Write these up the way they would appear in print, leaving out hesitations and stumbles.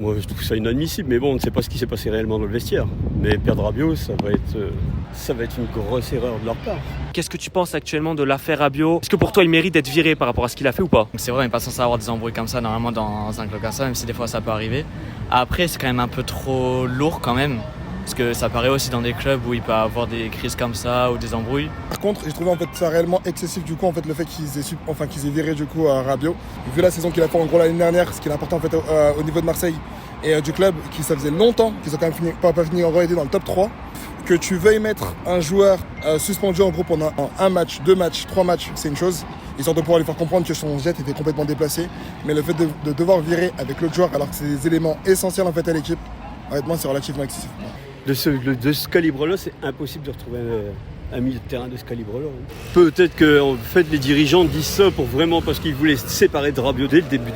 Moi, je trouve ça inadmissible, mais bon, on ne sait pas ce qui s'est passé réellement dans le vestiaire. Mais perdre Rabiot, ça va être une grosse erreur de leur part. Qu'est-ce que tu penses actuellement de l'affaire Rabiot ? Est-ce que pour toi il mérite d'être viré par rapport à ce qu'il a fait ou pas ? C'est vrai, on n'est pas censé avoir des embrouilles comme ça normalement dans un club comme ça, même si des fois ça peut arriver. Après, c'est quand même un peu trop lourd quand même, parce que ça paraît aussi dans des clubs où il peut y avoir des crises comme ça ou des embrouilles. Par contre, j'ai trouvé en fait ça réellement excessif du coup en fait le fait qu'ils aient viré du coup à Rabiot. Vu la saison qu'il a fait en gros l'année dernière, ce qui est important en fait au niveau de Marseille et du club, qui ça faisait longtemps qu'ils ont quand même pas fini en réalité dans le top 3. Que tu veuilles mettre un joueur suspendu en gros pendant un match, 2 matchs, 3 matchs, c'est une chose. Histoire de pouvoir lui faire comprendre que son jet était complètement déplacé. Mais le fait de devoir virer avec l'autre joueur alors que c'est des éléments essentiels en fait à l'équipe, honnêtement c'est relativement excessif. De ce calibre-là, c'est impossible de retrouver un milieu de terrain de ce calibre-là. Peut-être que en fait, les dirigeants disent ça parce qu'ils voulaient se séparer de Rabiot dès le début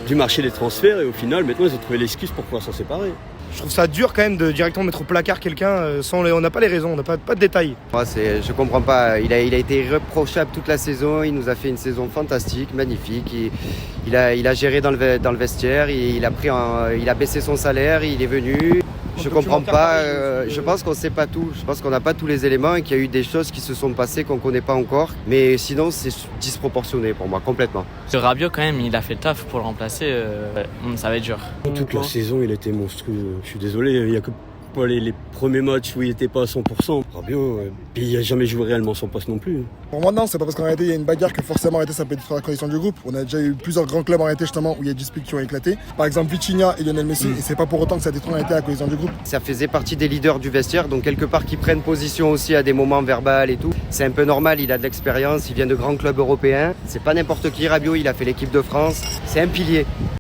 du marché des transferts. Et au final, maintenant, ils ont trouvé l'excuse pour pouvoir s'en séparer. Je trouve ça dur quand même de directement mettre au placard quelqu'un on n'a pas les raisons, on n'a pas de détails. Moi, je comprends pas. Il a été irréprochable toute la saison. Il nous a fait une saison fantastique, magnifique. Il a géré dans le vestiaire. Il a baissé son salaire. Il est venu. Je comprends pas. Je pense qu'on sait pas tout. Je pense qu'on n'a pas tous les éléments et qu'il y a eu des choses qui se sont passées qu'on connaît pas encore. Mais sinon, c'est disproportionné pour moi, complètement. Ce Rabiot, quand même, il a fait le taf pour le remplacer. Ça va être dur. Toute la saison, il était monstrueux. Je suis désolé, il y a que les premiers matchs où il n'était pas à 100%. Rabiot, il n'a jamais joué réellement son poste non plus. Pour moi, non, c'est pas parce qu'en réalité il y a une bagarre que forcément ça peut être la condition du groupe. On a déjà eu plusieurs grands clubs en réalité justement où il y a des disputes qui ont éclaté. Par exemple, Vitinha et Lionel Messi, et c'est pas pour autant que ça détruit en réalité la cohésion du groupe. Ça faisait partie des leaders du vestiaire, donc quelque part qu'ils prennent position aussi à des moments verbaux et tout. C'est un peu normal, il a de l'expérience, il vient de grands clubs européens. C'est pas n'importe qui, Rabiot, il a fait l'équipe de France. C'est un pilier.